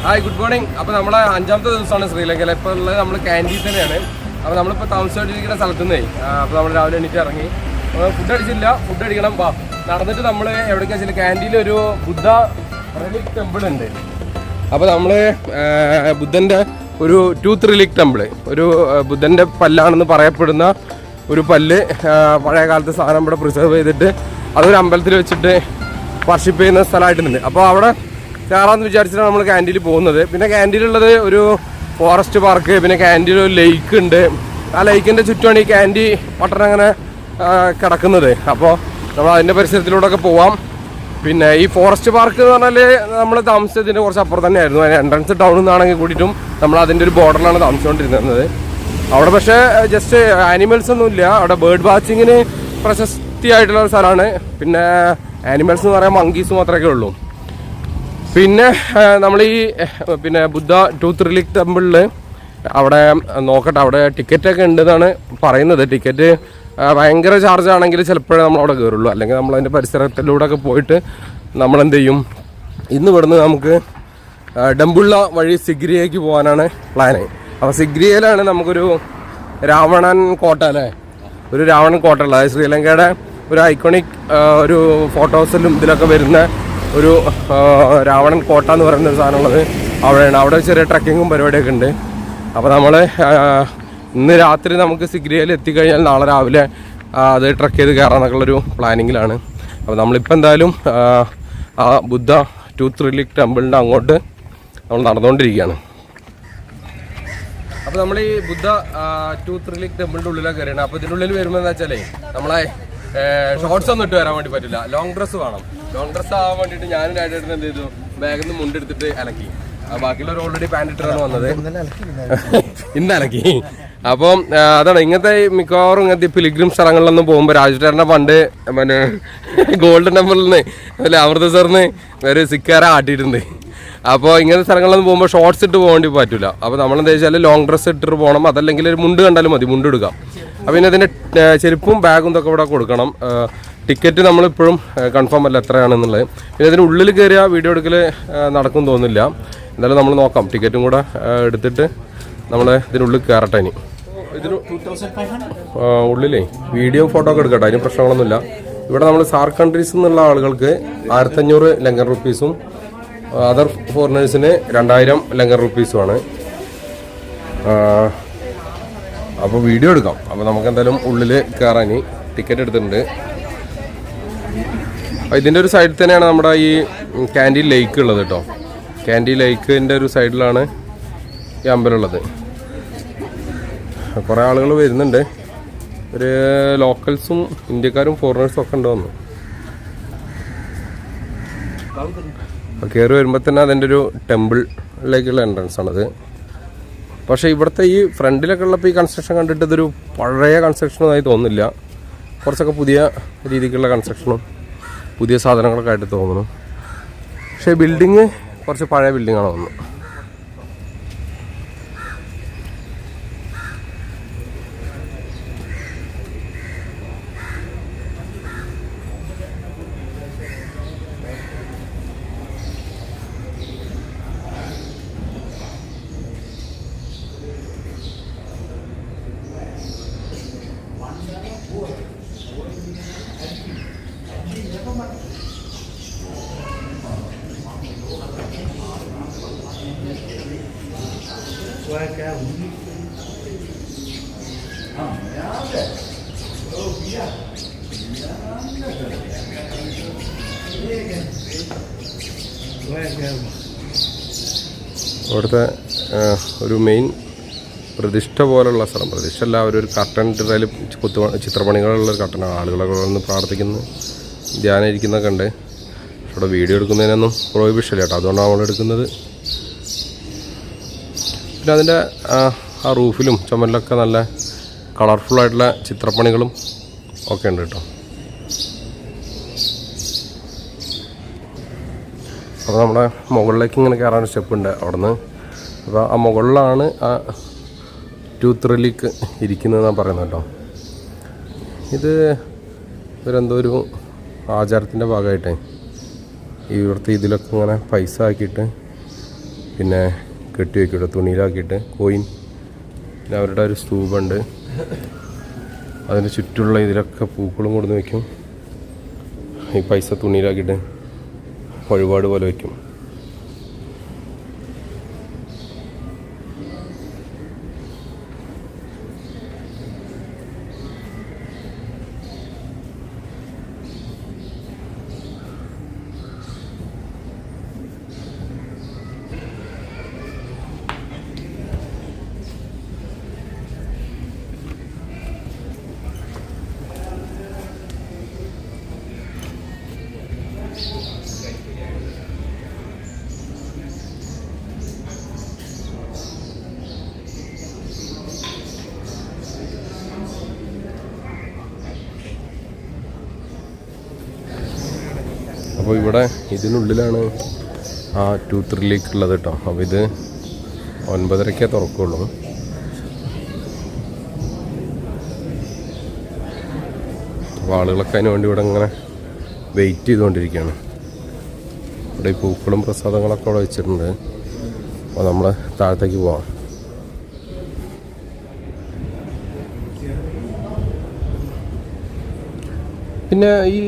Hi, good morning. അപ്പോൾ നമ്മളെ 5ാമത്തെ ദിവസമാണ് ശ്രീലങ്കയിൽ. ഇപ്പോൾ ഉള്ളത് നമ്മൾ ക്യാൻറ്റീൻ തന്നെയാണ്. അപ്പോൾ നമ്മളിപ്പോൾ താമസിച്ചുകൊണ്ടിരിക്കുന്ന സ്ഥലത്തു നിന്നേ അപ്പോൾ നമ്മൾ രാവിലെ എണീറ്റ് ഇറങ്ങി. ഫുഡ് അടിച്ചില്ല, ഫുഡ് അടിക്കണം. നടന്നിട്ട് നമ്മൾ എവിടേക്കാ വെച്ചാൽ ക്യാൻറ്റീനിൽ ബുദ്ധ റിലിക് ടെമ്പിൾ ഉണ്ട്. അപ്പോൾ നമ്മൾ ബുദ്ധൻ്റെ ഒരു ടൂത്ത് റിലിക് ടെമ്പിൾ, ഒരു ബുദ്ധൻ്റെ പല്ലാണെന്ന് പറയപ്പെടുന്ന ഒരു പല്ല് പഴയ കാലത്തെ സാധനം ഇവിടെ പ്രിസർവ് ചെയ്തിട്ട് അതൊരു അമ്പലത്തിൽ വെച്ചിട്ട് വർഷിപ്പ് ചെയ്യുന്ന സ്ഥലമായിട്ടുണ്ട്. അപ്പോൾ അവിടെ കയറാമെന്ന് വിചാരിച്ചിട്ടാണ് നമ്മൾ ക്യാൻറ്റീനിൽ പോകുന്നത്. പിന്നെ ക്യാൻറ്റീനിലുള്ളത് ഒരു ഫോറസ്റ്റ് പാർക്ക്, പിന്നെ ക്യാൻറ്റീനിൽ ഒരു ലേക്ക് ഉണ്ട്. ആ ലേക്കിൻ്റെ ചുറ്റുമാണ് ഈ ക്യാൻറ്റീൻ പട്ടണം അങ്ങനെ കിടക്കുന്നത്. അപ്പോൾ നമ്മൾ അതിൻ്റെ പരിസരത്തിലൂടെയൊക്കെ പോവാം. പിന്നെ ഈ ഫോറസ്റ്റ് പാർക്ക് എന്ന് പറഞ്ഞാൽ നമ്മൾ താമസിച്ചതിൻ്റെ കുറച്ച് അപ്പുറം തന്നെയായിരുന്നു. അതിന് എൻട്രൻസ് ടൗണിൽ നിന്നാണെങ്കിൽ കൂടിയിട്ടും നമ്മൾ അതിൻ്റെ ഒരു ബോർഡറിലാണ് താമസിച്ചുകൊണ്ടിരുന്നത്. അവിടെ പക്ഷേ ജസ്റ്റ് ആനിമൽസ് ഒന്നുമില്ല. അവിടെ ബേർഡ് വാച്ചിങ്ങിന് പ്രശസ്തിയായിട്ടുള്ള ഒരു സ്ഥലമാണ്. പിന്നെ ആനിമൽസ് എന്ന് പറയാൻ മങ്കീസ് മാത്രമേ ഉള്ളൂ. പിന്നെ നമ്മൾ ഈ ബുദ്ധ ടൂത്ത് റിലിക് ടെമ്പിളിൽ അവിടെ നോക്കട്ടെ, അവിടെ ടിക്കറ്റൊക്കെ ഉണ്ടെന്നാണ് പറയുന്നത്. ടിക്കറ്റ് ഭയങ്കര ചാർജ് ആണെങ്കിൽ ചിലപ്പോഴേ നമ്മളവിടെ കയറുള്ളൂ. അല്ലെങ്കിൽ നമ്മളതിൻ്റെ പരിസരത്തിലൂടെ ഒക്കെ പോയിട്ട് നമ്മളെന്ത് ചെയ്യും, ഇന്ന് ഇവിടുന്ന് നമുക്ക് ഡംബുള്ള വഴി സിഗ്രിയയ്ക്ക് പോകാനാണ് പ്ലാന്. അപ്പോൾ സിഗ്രിയയിലാണ് നമുക്കൊരു രാവണൻ കോട്ട അല്ലേ, ഒരു രാവണൻ കോട്ട ഉള്ളത്. അതായത് ശ്രീലങ്കയുടെ ഒരു ഐക്കോണിക് ഒരു ഫോട്ടോസിലും ഇതിലൊക്കെ വരുന്ന ഒരു രാവണൻ കോട്ട എന്ന് പറയുന്ന ഒരു സാധനമുള്ളത് അവിടെയാണ്. അവിടെ ചെറിയ ട്രക്കിങ്ങും പരിപാടിയൊക്കെ ഉണ്ട്. അപ്പോൾ നമ്മൾ ഇന്ന് രാത്രി നമുക്ക് സിഗ്രിയയിൽ എത്തിക്കഴിഞ്ഞാൽ നാളെ രാവിലെ അത് ട്രക്ക് ചെയ്ത് കയറാമെന്നൊക്കെയുള്ളൊരു പ്ലാനിങ്ങിലാണ്. അപ്പോൾ നമ്മളിപ്പോൾ എന്തായാലും ആ ബുദ്ധ ടൂത്ത് റിലിക് ടെമ്പിളിൻ്റെ അങ്ങോട്ട് നമ്മൾ നടന്നുകൊണ്ടിരിക്കുകയാണ്. അപ്പോൾ നമ്മൾ ഈ ബുദ്ധ ടൂത്ത് റിലിക് ടെമ്പിളിൻ്റെ ഉള്ളിലൊക്കെ കയറിയാണ്. അപ്പോൾ ഇതിനുള്ളിൽ വരുമ്പോൾ എന്താ വെച്ചാലേ നമ്മളെ ഷോർട്സ് ഒന്നും ഇട്ട് വരാൻ വേണ്ടി പറ്റില്ല, ലോങ് ഡ്രസ്സ് വേണം. ലോങ് ഡ്രസ്സ് ആവാൻ വേണ്ടിയിട്ട് ഞാനും രാജേട്ടൻ എന്ത് ചെയ്തു, ബാഗിൽ നിന്ന് മുണ്ടെടുത്തിട്ട് അലക്കി. ബാക്കിയുള്ളവർ ഓൾറെഡി പാൻറ് ഇട്ടാണ് വന്നത്, ഇന്ന് അലക്കി. അപ്പം അതാണ് ഇങ്ങനത്തെ മിക്കവാറും ഇങ്ങനത്തെ പിലിഗ്രിം സ്ഥലങ്ങളിലൊന്നും പോകുമ്പോൾ രാജേട്ടൻ്റെ പണ്ട് ഗോൾഡൻ ടെമ്പിളിൽ നിന്ന് അല്ലെ അമൃതസറിന് ഒരു സിക്കാര ആട്ടിയിട്ടുണ്ട്. അപ്പോൾ ഇങ്ങനത്തെ സ്ഥലങ്ങളിലൊന്നും പോകുമ്പോൾ ഷോർട്സ് ഇട്ട് പോകേണ്ടി പറ്റില്ല. അപ്പോൾ നമ്മളെന്താ വെച്ചാൽ ലോങ് ഡ്രസ്സ് ഇട്ടിട്ട് പോകണം. അതല്ലെങ്കിൽ ഒരു മുണ്ട് കണ്ടാലും മതി, മുണ്ട് എടുക്കാം. അപ്പോൾ പിന്നെ അതിൻ്റെ ചെരുപ്പും ബാഗും ഇതൊക്കെ ഇവിടെ കൊടുക്കണം. ടിക്കറ്റ് നമ്മളിപ്പോഴും കൺഫേം അല്ല എത്രയാണെന്നുള്ളത്. പിന്നെ ഇതിന് ഉള്ളിൽ കയറിയ വീഡിയോ എടുക്കൽ നടക്കും തോന്നുന്നില്ല. എന്തായാലും നമ്മൾ നോക്കാം, ടിക്കറ്റും കൂടെ എടുത്തിട്ട് നമ്മൾ ഇതിനുള്ളിൽ കയറട്ടെ. ഇനി ഇതിന് ഉള്ളിലേ വീഡിയോ ഫോട്ടോ ഒക്കെ എടുക്കട്ടെ, അതിന് പ്രശ്നങ്ങളൊന്നുമില്ല. ഇവിടെ നമ്മൾ സാർക്ക് കൺട്രീസിൽ നിന്നുള്ള ആളുകൾക്ക് 1500 ലങ്കൻ റുപ്പീസും അതർ ഫോറിനേഴ്സിന് 2000 ലങ്കൻ റുപ്പീസുമാണ്. അപ്പോൾ വീഡിയോ എടുക്കാം. അപ്പോൾ നമുക്ക് എന്തായാലും ഉള്ളിൽ കയറാൻ ടിക്കറ്റ് എടുത്തിട്ടുണ്ട്. ഇതിൻ്റെ ഒരു സൈഡിൽ തന്നെയാണ് നമ്മുടെ ഈ ക്യാൻറ്റീൻ ലേക്ക് ഉള്ളത് കേട്ടോ. ക്യാൻറ്റീൻ ലേക്കിൻ്റെ ഒരു സൈഡിലാണ് ഈ അമ്പലമുള്ളത്. കുറേ ആളുകൾ വരുന്നുണ്ട്, ഒരു ലോക്കൽസും ഇന്ത്യക്കാരും ഫോറിനേഴ്സും ഒക്കെ ഉണ്ടോന്ന്. അപ്പോൾ കയറി വരുമ്പോൾ തന്നെ അതിൻ്റെ ഒരു ടെമ്പിളിലേക്കുള്ള എൻട്രൻസ് ആണത്. പക്ഷേ ഇവിടുത്തെ ഈ ഫ്രണ്ടിലൊക്കെ ഉള്ളപ്പോൾ ഈ കൺസ്ട്രക്ഷൻ കണ്ടിട്ട് ഇതൊരു പഴയ കൺസ്ട്രക്ഷനൊന്നായി തോന്നുന്നില്ല. കുറച്ചൊക്കെ പുതിയ രീതിക്കുള്ള കൺസ്ട്രക്ഷനും പുതിയ സാധനങ്ങളൊക്കെ ആയിട്ട് തോന്നുന്നു. പക്ഷേ ബിൽഡിങ് കുറച്ച് പഴയ ബിൽഡിങ്ങാണ് തോന്നുന്നു. അവിടുത്തെ ഒരു മെയിൻ പ്രതിഷ്ഠ പോലുള്ള സ്ഥലം, പ്രതിഷ്ഠ അല്ല, ഒരു കർട്ടൻ ഇട്ടാൽ ചിത്രപ്പണികളുള്ള കർട്ടനാണ്. ആളുകളൊക്കെ വന്ന് പ്രാർത്ഥിക്കുന്നു, ധ്യാനം ഇരിക്കുന്നൊക്കെ ഉണ്ട്. അവിടെ വീഡിയോ എടുക്കുന്നതിനൊന്നും പ്രോഹിബിഷൻ ഇല്ല കേട്ടോ, അതുകൊണ്ടാണ് നമ്മൾ എടുക്കുന്നത്. പിന്നെ അതിൻ്റെ ആ റൂഫിലും ചുമലിലൊക്കെ നല്ല കളർഫുള്ളായിട്ടുള്ള ചിത്രപ്പണികളും ഒക്കെ ഉണ്ട് കേട്ടോ. അപ്പോൾ നമ്മുടെ മുകളിലേക്ക് ഇങ്ങനെ കയറാൻ സ്റ്റെപ്പ് ഉണ്ട് അവിടെ നിന്ന്. അപ്പോൾ ആ മുകളിലാണ് ആ ടൂത്ത് റിലിക് ഇരിക്കുന്നതെന്നാണ് പറയുന്നത് കേട്ടോ. ഇത് ഇവരെന്തോ ഒരു ആചാരത്തിൻ്റെ ഭാഗമായിട്ടേ ഇവിടുത്തെ ഇതിലൊക്കെ ഇങ്ങനെ പൈസ ആക്കിയിട്ട് പിന്നെ കെട്ടി വയ്ക്കൂട്ടോ തുണിയിലാക്കിയിട്ട് കോയിൻ. പിന്നെ അവരുടെ ഒരു സ്തൂപുണ്ട്, അതിന് ചുറ്റുള്ള ഇതിലൊക്കെ പൂക്കളും കൊടുന്ന് വയ്ക്കും. ഈ പൈസ തുണിയിലാക്കിയിട്ട് വഴിപാട് പോലെ വയ്ക്കും. അപ്പോൾ ഇവിടെ ഇതിനുള്ളിലാണ് ആ 2-3 ലേക്ക് ഉള്ളത് കേട്ടോ. അപ്പോൾ ഇത് 9:30 തുറക്കുള്ളൂ. അപ്പോൾ ആളുകളൊക്കെ അതിന് വേണ്ടി ഇവിടെ ഇങ്ങനെ വെയിറ്റ് ചെയ്തുകൊണ്ടിരിക്കുകയാണ്. ഇവിടെ ഈ പൂക്കളും പ്രസാദങ്ങളൊക്കെ അവിടെ വെച്ചിട്ടുണ്ട്. അപ്പോൾ നമ്മൾ താഴത്തേക്ക് പോവാം. പിന്നെ ഈ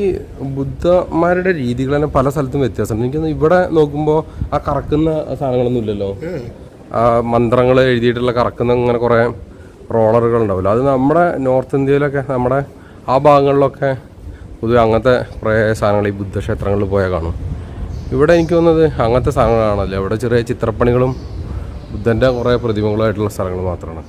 ബുദ്ധന്മാരുടെ രീതികൾ തന്നെ പല സ്ഥലത്തും വ്യത്യാസമുണ്ട്. എനിക്ക് ഇവിടെ നോക്കുമ്പോൾ ആ കറക്കുന്ന സാധനങ്ങളൊന്നും ഇല്ലല്ലോ. ആ മന്ത്രങ്ങൾ എഴുതിയിട്ടുള്ള കറക്കുന്ന ഇങ്ങനെ കുറേ റോളറുകൾ ഉണ്ടാവില്ല. അത് നമ്മുടെ നോർത്ത് ഇന്ത്യയിലൊക്കെ നമ്മുടെ ആ ഭാഗങ്ങളിലൊക്കെ പൊതുവെ അങ്ങനത്തെ കുറേ സാധനങ്ങൾ ഈ ബുദ്ധക്ഷേത്രങ്ങളിൽ പോയാൽ കാണും. ഇവിടെ എനിക്ക് തോന്നുന്നത് അങ്ങനത്തെ സാധനങ്ങളാണല്ലോ. ഇവിടെ ചെറിയ ചിത്രപ്പണികളും ബുദ്ധൻ്റെ കുറേ പ്രതിമകളുമായിട്ടുള്ള സ്ഥലങ്ങൾ മാത്രമാണ്.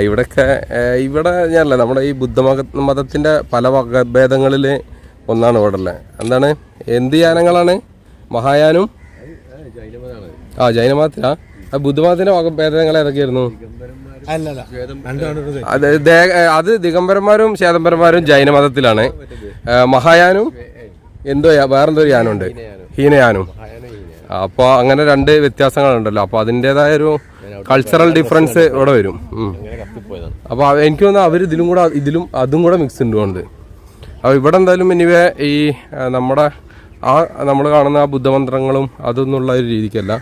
ഇവിടെയൊക്കെ ഇവിടെ ഞാനല്ല നമ്മുടെ ഈ ബുദ്ധമതത്തിൻ്റെ പല വകഭേദങ്ങളിൽ ഒന്നാണ് ഇവിടെ ഉള്ളത്. എന്താണ്, എന്ത് യാനങ്ങളാണ്? മഹായാനും ജൈനമതത്തിലാ. ബുദ്ധമതത്തിൻ്റെ വകഭേദങ്ങൾ ഏതൊക്കെയായിരുന്നു? അത് ദിഗംബരന്മാരും ശ്വേതംബരന്മാരും ജൈനമതത്തിലാണ്. മഹായാനും എന്തോ വേറെന്തോ ഒരു യാനുണ്ട്, ഹീനയാനും. അപ്പോൾ അങ്ങനെ 2 വ്യത്യാസങ്ങളുണ്ടല്ലോ. അപ്പോൾ അതിൻ്റെതായൊരു കൾച്ചറൽ ഡിഫറൻസ് ഇവിടെ വരും. അപ്പോൾ എനിക്ക് തോന്നുന്നു അവർ ഇതിലും അതും കൂടെ മിക്സ് ഉണ്ട്. അപ്പോൾ ഇവിടെ എന്തായാലും എനിവേ ഈ നമ്മൾ കാണുന്ന ആ ബുദ്ധമന്ത്രങ്ങളും അതൊന്നുള്ള ഒരു രീതിക്കല്ല.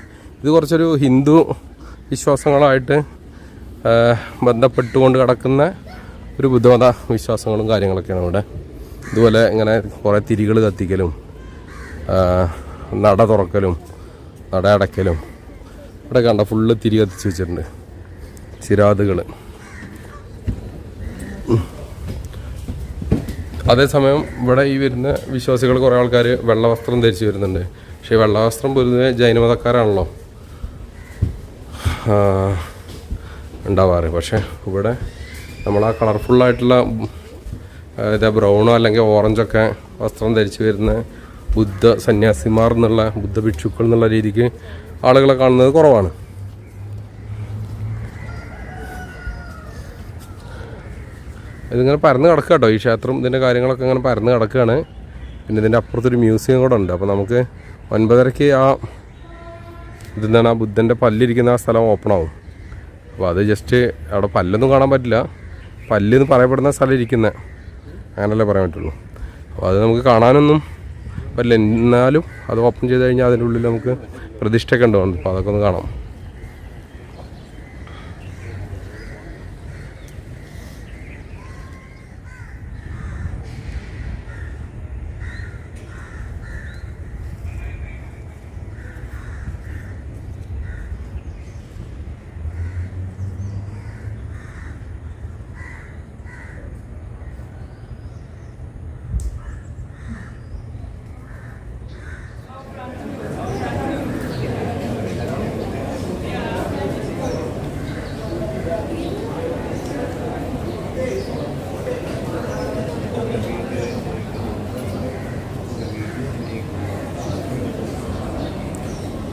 ഇത് കുറച്ചൊരു ഹിന്ദു വിശ്വാസങ്ങളായിട്ട് ബന്ധപ്പെട്ടുകൊണ്ട് കിടക്കുന്ന ഒരു ബുദ്ധമത വിശ്വാസങ്ങളും കാര്യങ്ങളൊക്കെയാണ് ഇവിടെ. ഇതുപോലെ ഇങ്ങനെ കുറേ തിരികൾ കത്തിക്കലും നട തുറക്കലും നട അടയ്ക്കലും. ഇവിടെ കണ്ട ഫുള്ള് തിരി കത്തിച്ച് വെച്ചിട്ടുണ്ട്, സിരാതുകൾ. അതേസമയം ഇവിടെ ഈ വരുന്ന വിശ്വാസികൾ കുറേ ആൾക്കാർ വെള്ളവസ്ത്രം ധരിച്ച് വരുന്നുണ്ട്. പക്ഷേ വെള്ളവസ്ത്രം പൊതുവെ ജൈനമതക്കാരാണല്ലോ ഉണ്ടാവാറ്. പക്ഷേ ഇവിടെ നമ്മൾ ആ കളർഫുള്ളായിട്ടുള്ള ബ്രൗണോ അല്ലെങ്കിൽ ഓറഞ്ചൊക്കെ വസ്ത്രം ധരിച്ച് വരുന്ന ബുദ്ധ സന്യാസിമാർ എന്നുള്ള ബുദ്ധ ഭിക്ഷുക്കൾ എന്നുള്ള രീതിക്ക് ആളുകളെ കാണുന്നത് കുറവാണ്. ഇതിങ്ങനെ പരന്ന് കിടക്കുക കേട്ടോ. ഈ ക്ഷേത്രം ഇതിൻ്റെ കാര്യങ്ങളൊക്കെ ഇങ്ങനെ പരന്ന് കിടക്കുകയാണ്. പിന്നെ ഇതിൻ്റെ അപ്പുറത്തൊരു മ്യൂസിയം കൂടെ ഉണ്ട്. അപ്പോൾ നമുക്ക് 9:30 ആ ഇതെന്താണ് ആ ബുദ്ധൻ്റെ പല്ലിരിക്കുന്ന ആ സ്ഥലം ഓപ്പൺ ആവും. അപ്പോൾ അത് ജസ്റ്റ് അവിടെ പല്ലൊന്നും കാണാൻ പറ്റില്ല, പല്ലെന്ന് പറയപ്പെടുന്ന സ്ഥലം ഇരിക്കുന്നത്, അങ്ങനല്ലേ പറയാൻ പറ്റുള്ളൂ. അപ്പോൾ അത് നമുക്ക് കാണാനൊന്നും പറ്റില്ല. എന്നാലും അത് ഓപ്പൺ ചെയ്ത് കഴിഞ്ഞാൽ അതിൻ്റെ ഉള്ളിൽ നമുക്ക് പ്രതിഷ്ഠയൊക്കെ ഉണ്ടാവും. അപ്പോൾ അതൊക്കെ ഒന്ന് കാണാം.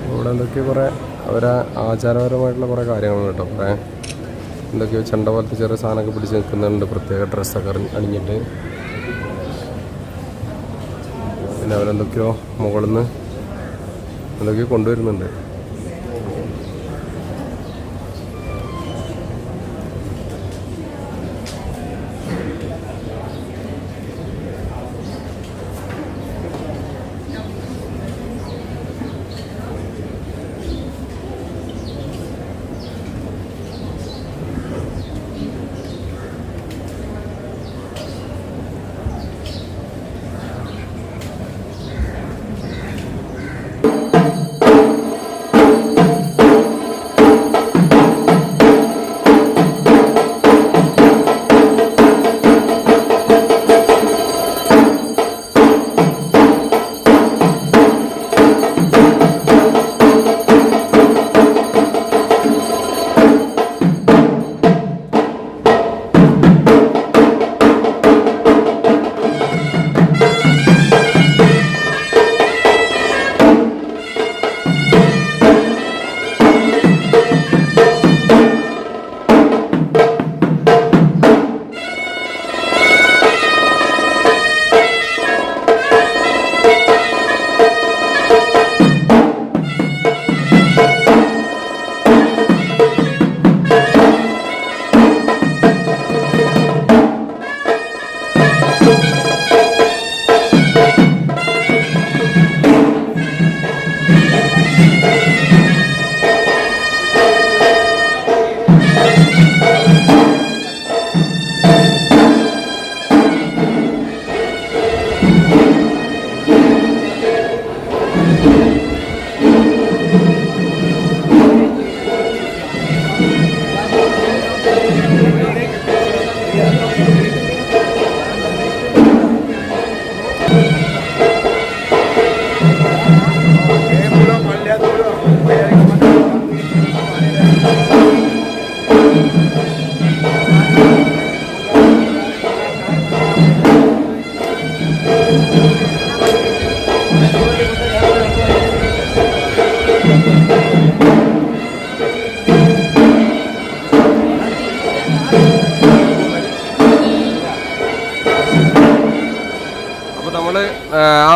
ഇവിടെ എന്തൊക്കെ കുറേ അവരെ ആചാരപരമായിട്ടുള്ള കുറേ കാര്യങ്ങളുണ്ട് കേട്ടോ. കുറേ എന്തൊക്കെയോ ചെണ്ട പോലത്തെ ചെറിയ സാധനമൊക്കെ പിടിച്ച് നിൽക്കുന്നുണ്ട്, പ്രത്യേക ഡ്രസ്സൊക്കെ അണിഞ്ഞിട്ട്. പിന്നെ അവരെന്തൊക്കെയോ മുകളിൽ നിന്ന് എന്തൊക്കെയോ കൊണ്ടുവരുന്നുണ്ട്.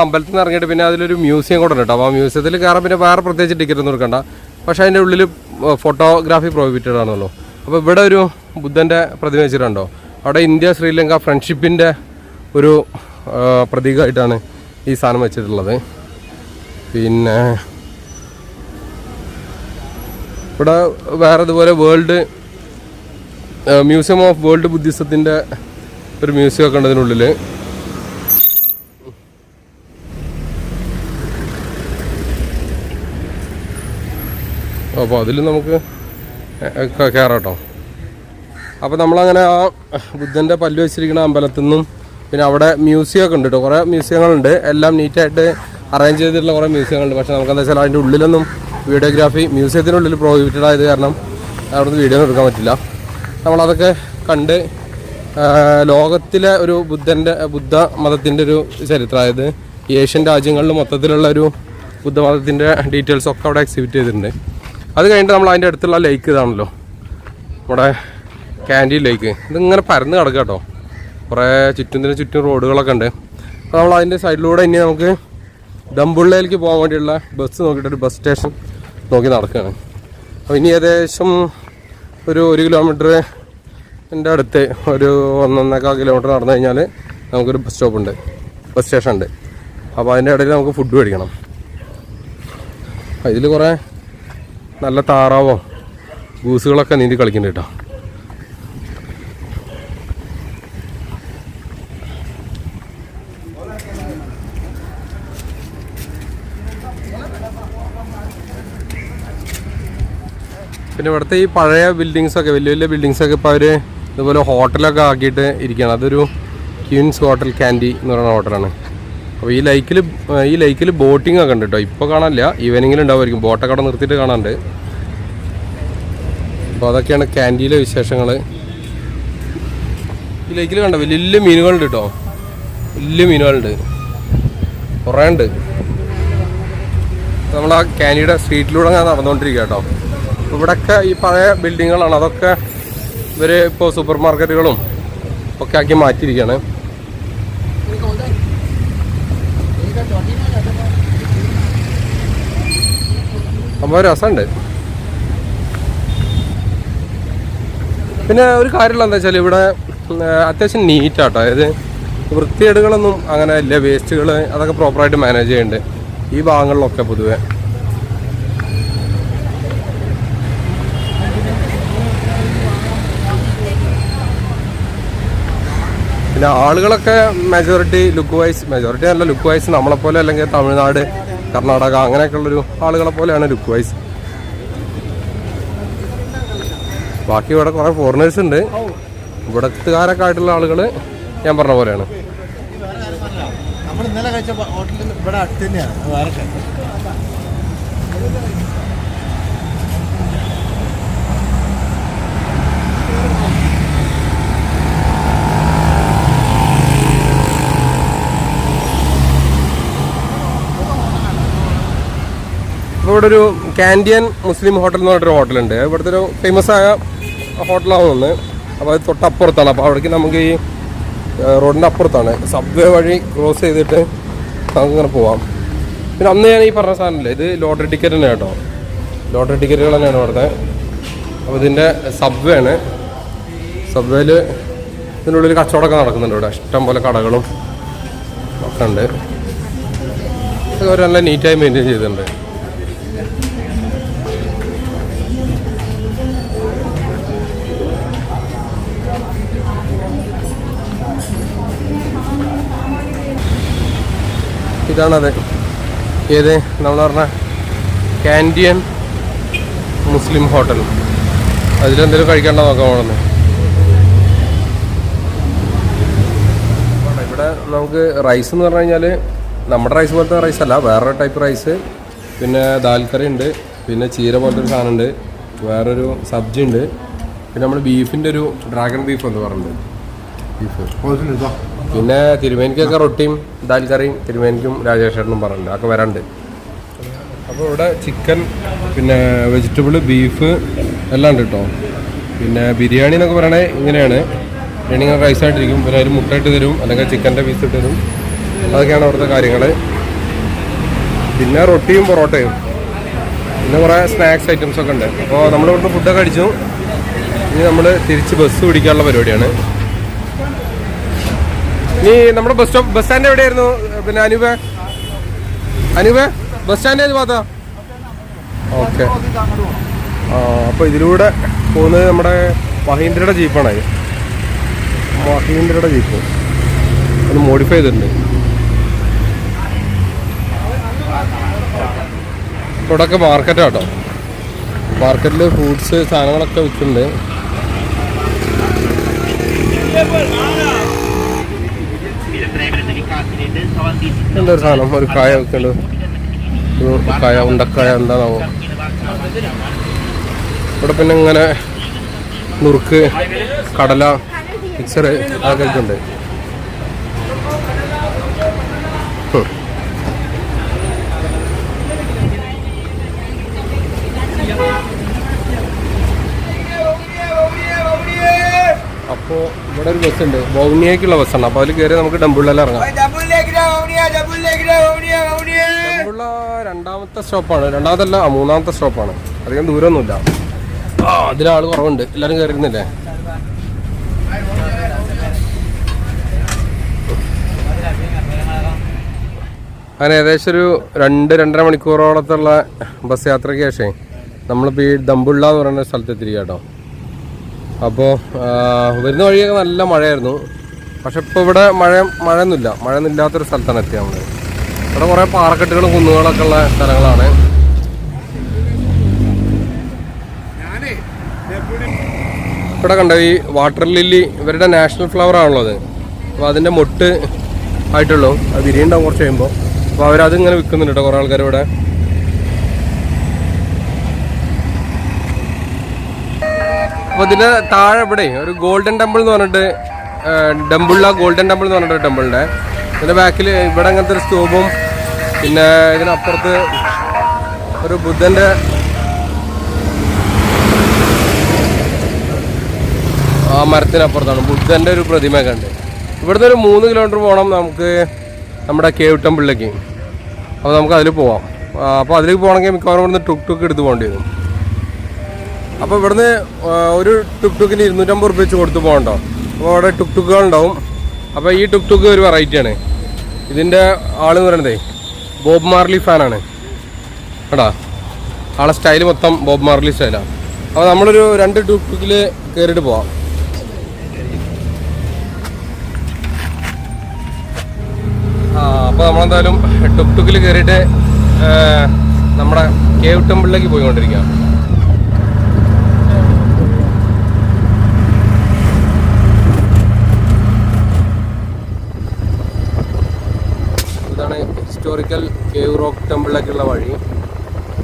അമ്പലത്തിൽ നിന്ന് ഇറങ്ങിയിട്ട് പിന്നെ അതിലൊരു മ്യൂസിയം കൂടെ ഉണ്ട് കേട്ടോ. അപ്പോൾ ആ മ്യൂസിയത്തിൽ കയറാൻ പിന്നെ വേറെ പ്രത്യേകിച്ച് ടിക്കറ്റ് ഒന്നും എടുക്കണ്ട. പക്ഷേ അതിൻ്റെ ഉള്ളിൽ ഫോട്ടോഗ്രാഫി പ്രോഹിബിറ്റഡ് ആണല്ലോ. അപ്പോൾ ഇവിടെ ഒരു ബുദ്ധൻ്റെ പ്രതിമ വെച്ചിട്ടുണ്ടോ. അവിടെ ഇന്ത്യ ശ്രീലങ്ക ഫ്രണ്ട്ഷിപ്പിൻ്റെ ഒരു പ്രതീകമായിട്ടാണ് ഈ സാധനം വെച്ചിട്ടുള്ളത്. പിന്നെ ഇവിടെ വേറെ ഇതുപോലെ മ്യൂസിയം ഓഫ് വേൾഡ് ബുദ്ധിസത്തിൻ്റെ ഒരു മ്യൂസിയം ഒക്കെ ഉണ്ട് ഇതിനുള്ളിൽ. അപ്പോൾ അതിൽ നമുക്ക് കയറാം കേട്ടോ. അപ്പോൾ നമ്മളങ്ങനെ ആ ബുദ്ധൻ്റെ പല്ല് വെച്ചിരിക്കുന്ന അമ്പലത്തിൽ നിന്നും പിന്നെ അവിടെ മ്യൂസിയമൊക്കെ ഉണ്ട് കേട്ടോ. കുറേ മ്യൂസിയങ്ങളുണ്ട്, എല്ലാം നീറ്റായിട്ട് അറേഞ്ച് ചെയ്തിട്ടുള്ള കുറേ മ്യൂസിയങ്ങളുണ്ട്. പക്ഷേ നമുക്കെന്താ വെച്ചാൽ അതിൻ്റെ ഉള്ളിലൊന്നും വീഡിയോഗ്രാഫി മ്യൂസിയത്തിനുള്ളിൽ പ്രോഹിബിറ്റഡ് ആയത് കാരണം അവിടുന്ന് വീഡിയോ ഒന്നും എടുക്കാൻ പറ്റില്ല. നമ്മളതൊക്കെ കണ്ട് ലോകത്തിലെ ഒരു ബുദ്ധ മതത്തിൻ്റെ ഒരു ചരിത്രം, അതായത് ഏഷ്യൻ രാജ്യങ്ങളിൽ മൊത്തത്തിലുള്ള ഒരു ബുദ്ധമതത്തിൻ്റെ ഡീറ്റെയിൽസൊക്കെ അവിടെ എക്സിബിറ്റ് ചെയ്തിട്ടുണ്ട്. അത് കഴിഞ്ഞിട്ട് നമ്മൾ അതിൻ്റെ അടുത്തുള്ള ലേക്ക് ഇതാണല്ലോ, നമ്മുടെ കാൻഡി ലേക്ക്. ഇതിങ്ങനെ പരന്ന് കിടക്കുക കേട്ടോ. കുറേ ചുറ്റും റോഡുകളൊക്കെ ഉണ്ട്. അപ്പോൾ നമ്മൾ അതിൻ്റെ സൈഡിലൂടെ ഇനി നമുക്ക് ദമ്പുള്ളയിലേക്ക് പോകാൻ വേണ്ടിയുള്ള ബസ് നോക്കിയിട്ടൊരു ബസ് സ്റ്റേഷൻ നോക്കി നടക്കുകയാണ്. അപ്പോൾ ഇനി ഏകദേശം ഒരു 1 കിലോമീറ്ററിൻ്റെ അടുത്ത് ഒരു 1.25 കിലോമീറ്റർ നടന്നു കഴിഞ്ഞാൽ നമുക്കൊരു ബസ് സ്റ്റേഷൻ ഉണ്ട്. അപ്പോൾ അതിൻ്റെ ഇടയിൽ നമുക്ക് ഫുഡ് മേടിക്കണം. ഇതിൽ കുറേ നല്ല താറാവോ ഗൂസുകളൊക്കെ നീന്തി കളിക്കുന്നുണ്ട് കേട്ടോ. പിന്നെ ഇവിടുത്തെ ഈ പഴയ ബിൽഡിങ്സൊക്കെ, വലിയ ബിൽഡിങ്സൊക്കെ ഇപ്പോൾ അവർ ഇതുപോലെ ഹോട്ടലൊക്കെ ആക്കിയിട്ട് ഇരിക്കുകയാണ്. അതൊരു ക്യൂൻസ് ഹോട്ടൽ കാൻഡി എന്ന് പറയുന്ന ഹോട്ടലാണ്. അപ്പോൾ ഈ ലേക്കിൽ ബോട്ടിംഗ് ഒക്കെ ഉണ്ട് കേട്ടോ. ഇപ്പോൾ കാണാനില്ല, ഈവനിങ്ങിൽ ഉണ്ടാവുമായിരിക്കും. ബോട്ടൊക്കെ അവിടെ നിർത്തിയിട്ട് കാണാനുണ്ട്. അപ്പോൾ അതൊക്കെയാണ് കാൻഡിയിലെ വിശേഷങ്ങൾ. ഈ ലേക്കിൽ കണ്ടോ വലിയ മീനുകളുണ്ട് കേട്ടോ. വലിയ മീനുകളുണ്ട്, കുറേ ഉണ്ട്. നമ്മൾ ആ കാൻഡിയുടെ സ്ട്രീറ്റിലൂടെ ഞാൻ നടന്നുകൊണ്ടിരിക്കുക കേട്ടോ. ഇവിടെയൊക്കെ ഈ പഴയ ബിൽഡിങ്ങുകളാണ്. അതൊക്കെ ഇവർ ഇപ്പോൾ സൂപ്പർ മാർക്കറ്റുകളും ഒക്കെ ആക്കി മാറ്റിയിരിക്കുകയാണ്. അപ്പോൾ രസമുണ്ട്. പിന്നെ ഒരു കാര്യമുള്ള എന്താ വെച്ചാൽ ഇവിടെ അത്യാവശ്യം നീറ്റാട്ടോ. അതായത് വൃത്തികേടുകളൊന്നും അങ്ങനെ ഇല്ല. വേസ്റ്റുകൾ അതൊക്കെ പ്രോപ്പറായിട്ട് മാനേജ് ചെയ്യുന്നുണ്ട് ഈ ഭാഗങ്ങളിലൊക്കെ പൊതുവെ. പിന്നെ ആളുകളൊക്കെ മെജോറിറ്റി നല്ല ലുക്ക് വൈസ് നമ്മളെപ്പോലെ, അല്ലെങ്കിൽ തമിഴ്നാട്, കർണാടക അങ്ങനെയൊക്കെയുള്ളൊരു ആളുകളെ പോലെയാണ് ലുക്ക് വൈസ്. ബാക്കി ഇവിടെ കുറേ ഫോറിനേഴ്സ് ഉണ്ട്. ഇവിടത്തുകാരൊക്കെ ആയിട്ടുള്ള ആളുകൾ ഞാൻ പറഞ്ഞ പോലെയാണ്. ഇപ്പോൾ ഇവിടെ ഒരു കാൻഡിയൻ മുസ്ലിം ഹോട്ടൽ എന്ന് പറഞ്ഞിട്ടൊരു ഹോട്ടലുണ്ട്. ഇവിടുത്തെ ഒരു ഫേമസ് ആയ ഹോട്ടലാവുമെന്ന്. അപ്പോൾ അത് തൊട്ടപ്പുറത്താണ്. അപ്പോൾ അവിടേക്ക് നമുക്ക് ഈ റോഡിൻ്റെ അപ്പുറത്താണ്. സബ്വേ വഴി ക്രോസ് ചെയ്തിട്ട് നമുക്കിങ്ങനെ പോവാം. പിന്നെ അന്ന് ഞാൻ ഈ പറഞ്ഞ സാധനമില്ലേ, ഇത് ലോട്ടറി ടിക്കറ്റ് തന്നെ കേട്ടോ. ലോട്ടറി ടിക്കറ്റുകൾ തന്നെയാണ് ഇവിടുത്തെ. അപ്പോൾ ഇതിൻ്റെ സബ്വേ ആണ്. സബ്വേയിൽ ഇതിൻ്റെ ഉള്ളിൽ കച്ചവടമൊക്കെ നടക്കുന്നുണ്ട്. ഇവിടെ ഇഷ്ടം പോലെ കടകളും ഒക്കെ ഉണ്ട്. അവർ നല്ല നീറ്റായി മെയിൻറ്റെയിൻ ചെയ്തിട്ടുണ്ട്. ഇതാണത്. ഏത് നമ്മൾ പറഞ്ഞ കാൻഡിയൻ മുസ്ലിം ഹോട്ടൽ. അതിലെന്തെങ്കിലും കഴിക്കേണ്ട നോക്കാൻ പോകുന്നത്. ഇവിടെ നമുക്ക് റൈസ് എന്ന് പറഞ്ഞു കഴിഞ്ഞാൽ നമ്മുടെ റൈസ് പോലത്തെ റൈസ് അല്ല, വേറൊരു ടൈപ്പ് റൈസ്. പിന്നെ ദാൽ കറി ഉണ്ട്, പിന്നെ ചീര പോലത്തെ ഒരു സാധനം ഉണ്ട്, വേറൊരു സബ്ജി ഉണ്ട്, പിന്നെ നമ്മൾ ബീഫിൻ്റെ ഒരു ഡ്രാഗൺ ബീഫ് എന്ന് പറഞ്ഞിട്ടുണ്ട്. ബീഫ് പിന്നെ തിരുമേനിക്കൊക്കെ റൊട്ടിയും ദാൽ കറിയും തിരുമേനിക്കും രാജേഷേട്ടനും പറഞ്ഞിട്ടുണ്ട്. അതൊക്കെ വരാണ്ട്. അപ്പോൾ ഇവിടെ ചിക്കൻ, പിന്നെ വെജിറ്റബിൾ, ബീഫ് എല്ലാം ഉണ്ട് കേട്ടോ. പിന്നെ ബിരിയാണി എന്നൊക്കെ പറയണേ ഇങ്ങനെയാണ്. ബിരിയാണി ഇങ്ങനെ റൈസായിട്ടിരിക്കും. പിന്നെ അതിൽ മുട്ടയിട്ട് തരും, അല്ലെങ്കിൽ ചിക്കൻ്റെ പീസ് ഇട്ട് തരും. അതൊക്കെയാണ് അവിടുത്തെ കാര്യങ്ങൾ. പിന്നെ റൊട്ടിയും പൊറോട്ടയും, പിന്നെ കുറേ സ്നാക്സ് ഐറ്റംസ് ഒക്കെ ഉണ്ട്. അപ്പോൾ നമ്മളിവിടുന്ന് ഫുഡൊക്കെ അടിച്ചു. ഇനി നമ്മൾ തിരിച്ച് ബസ് പിടിക്കാനുള്ള പരിപാടിയാണ്. ഇനി നമ്മുടെ ബസ് സ്റ്റാൻഡ് എവിടെയായിരുന്നു? പിന്നെ അനൂപ് ബസ് സ്റ്റാൻഡ് ഏത് ഭാഗത്താ? ഓക്കെ. അപ്പോൾ ഇതിലൂടെ പോകുന്നത് നമ്മുടെ മഹീന്ദ്രയുടെ ജീപ്പാണ്. മഹീന്ദ്രയുടെ ജീപ്പ് അത് മോഡിഫൈ ചെയ്തിട്ടുണ്ട്. ഇവിടെയൊക്കെ മാർക്കറ്റാട്ടോ. മാർക്കറ്റിൽ ഫ്രൂട്ട്സ് സാധനങ്ങളൊക്കെ വിൽക്കുന്നുണ്ട്. എന്തൊരു സാധനം, ഒരു കായ വെക്കുന്നുണ്ട്. കായ, ഉണ്ടക്കായ എന്താണാവോ. ഇവിടെ പിന്നെ ഇങ്ങനെ നുറുക്ക്, കടല, മിക്സർ അതൊക്കെ ഉണ്ട്. അപ്പോൾ ഇവിടെ ഒരു ബസ്സുണ്ട്, വൗണിയക്കുള്ള ബസ്സാണ്. അപ്പോൾ അതിൽ കയറി നമുക്ക് ഡംബുള്ളെല്ലാം ഇറങ്ങാം. ഡംബുള്ള രണ്ടാമത്തെ സ്റ്റോപ്പാണ്. രണ്ടാമതല്ല, മൂന്നാമത്തെ സ്റ്റോപ്പാണ്. അധികം ദൂരമൊന്നുമില്ല. അതിലാൾ കുറവുണ്ട്. എല്ലാവരും കയറിയിരുന്നില്ലേ? അങ്ങനെ ഏകദേശം ഒരു 2-2.5 മണിക്കൂറോളത്തുള്ള ബസ് യാത്രയ്ക്ക് ശേഷം നമ്മളിപ്പോൾ ഈ ദംബുള്ള എന്ന് പറയുന്ന സ്ഥലത്ത് എത്തിയിരിക്കുക കേട്ടോ. അപ്പോൾ വരുന്ന വഴിയൊക്കെ നല്ല മഴയായിരുന്നു. പക്ഷെ ഇപ്പോൾ ഇവിടെ മഴയൊന്നും ഇല്ലാത്തൊരു സ്ഥലത്താണ് എത്തിയത് നമ്മൾ. ഇവിടെ കുറേ പാറക്കെട്ടുകളും കുന്നുകളൊക്കെ ഉള്ള സ്ഥലങ്ങളാണ്. ഇവിടെ കണ്ടോ ഈ വാട്ടർ ലില്ലി, ഇവരുടെ നാഷണൽ ഫ്ലവർ ആണുള്ളത്. അപ്പോൾ അതിൻ്റെ മൊട്ട് ആയിട്ടുള്ളൂ. അത് വിരിയുണ്ടാവും കുറച്ച് കഴിയുമ്പോൾ. അപ്പോൾ അവരതിങ്ങനെ വിൽക്കുന്നുണ്ട് കേട്ടോ കുറേ ആൾക്കാർ ഇവിടെ. അപ്പോൾ ഇതിൻ്റെ താഴെ ഇവിടെ ഒരു ഗോൾഡൻ ടെമ്പിൾ എന്ന് പറഞ്ഞിട്ട്, ഡംബുള്ള ഗോൾഡൻ ടെമ്പിൾ എന്ന് പറഞ്ഞിട്ട് ടെമ്പിളിൻ്റെ ഇതിൻ്റെ ബാക്കിൽ ഇവിടെ അങ്ങനത്തെ ഒരു സ്തൂപവും, പിന്നെ ഇതിനപ്പുറത്ത് ഒരു ബുദ്ധൻ്റെ ആ മരത്തിനപ്പുറത്താണ് ബുദ്ധൻ്റെ ഒരു പ്രതിമയൊക്കെ ഉണ്ട്. ഇവിടുന്ന് ഒരു 3 കിലോമീറ്റർ പോകണം നമുക്ക് നമ്മുടെ കേവ് ടെമ്പിളിലേക്ക്. അപ്പോൾ നമുക്ക് അതിൽ പോവാം. അപ്പോൾ അതിലേക്ക് പോകണമെങ്കിൽ മിക്കവാറും ഇവിടുന്ന് ടുക്ക് എടുത്ത് പോകേണ്ടി വരും. അപ്പോൾ ഇവിടുന്ന് ഒരു ടുക്കിന് 250 റുപ്യ വെച്ച് കൊടുത്ത് പോകണ്ടോ. അപ്പോൾ അവിടെ ടുക്കുകളുണ്ടാവും. അപ്പോൾ ഈ ടുക്ക് ഒരു വെറൈറ്റിയാണ്. ഇതിൻ്റെ ആളെന്ന് പറയുന്നത് ബോബ് മാർലി ഫാനാണ് കേട്ടോ. ആളെ സ്റ്റൈൽ മൊത്തം ബോബ് മാർലി സ്റ്റൈലാണ്. അപ്പോൾ നമ്മളൊരു 2 ടുക്കിൽ കയറിയിട്ട് പോവാം. അപ്പോൾ നമ്മളെന്തായാലും ടുക്കിൽ കയറിയിട്ട് നമ്മുടെ കേവ് ടെമ്പിളിലേക്ക് പോയിക്കൊണ്ടിരിക്കുക. ഇതാണ് ഹിസ്റ്റോറിക്കൽ കേവ് റോക്ക് ടെമ്പിളിലേക്കുള്ള വഴി.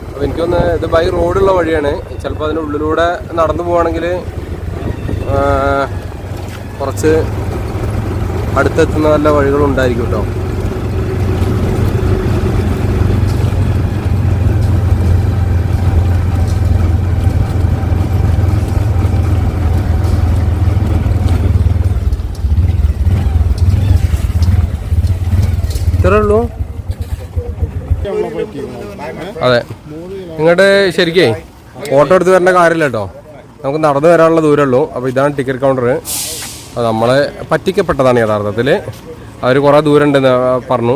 അപ്പോൾ എനിക്കൊന്ന് ഇത് ബൈ റോഡുള്ള വഴിയാണ്. ചിലപ്പോൾ അതിൻ്റെ ഉള്ളിലൂടെ നടന്നു പോവുകയാണെങ്കിൽ കുറച്ച് അടുത്തെത്തുന്ന നല്ല വഴികളുണ്ടായിരിക്കും കേട്ടോ. ഇത്രേ ഉള്ളൂ. അതെ, ഇങ്ങോട്ട് ശരിക്കേ ഓട്ടോ എടുത്ത് വരേണ്ട കാര്യമില്ല കേട്ടോ. നമുക്ക് നടന്നു വരാനുള്ള ദൂരമേ ഉള്ളൂ. അപ്പോൾ ഇതാണ് ടിക്കറ്റ് കൗണ്ടർ. അത് നമ്മളെ പറ്റിക്കപ്പെട്ടതാണ് യഥാർത്ഥത്തിൽ. അവർ കുറേ ദൂരം ഉണ്ടെന്ന് പറഞ്ഞു.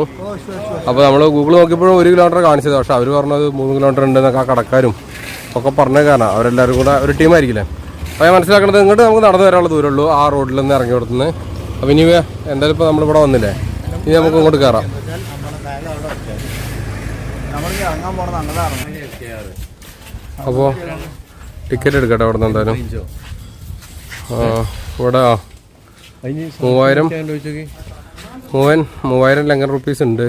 അപ്പോൾ നമ്മൾ ഗൂഗിൾ നോക്കിയപ്പോഴും 1 കിലോമീറ്റർ കാണിച്ചത്. പക്ഷേ അവർ പറഞ്ഞത് 3 കിലോമീറ്റർ ഉണ്ടെന്നൊക്കെ ആ കടക്കാരും ഒക്കെ പറഞ്ഞ കാരണം അവരെല്ലാവരും കൂടെ ഒരു ടീമായിരിക്കില്ലേ. അപ്പോൾ ഞാൻ മനസ്സിലാക്കുന്നത് ഇങ്ങോട്ട് നമുക്ക് നടന്നു വരാനുള്ള ദൂരമേ ഉള്ളൂ, ആ റോഡിൽ നിന്ന് ഇറങ്ങി കൊടുത്തുനിന്ന്. അപ്പോൾ ഇനി എന്തായാലും ഇപ്പോൾ നമ്മളിവിടെ വന്നില്ലേ, ഇനി നമുക്ക് ഇങ്ങോട്ട് കയറാം. അപ്പോൾ ടിക്കറ്റ് എടുക്കട്ടെ അവിടെ നിന്ന് എന്തായാലും. ഇവിടെ 3000 ലങ്കൻ റുപ്പീസ് ഉണ്ട്.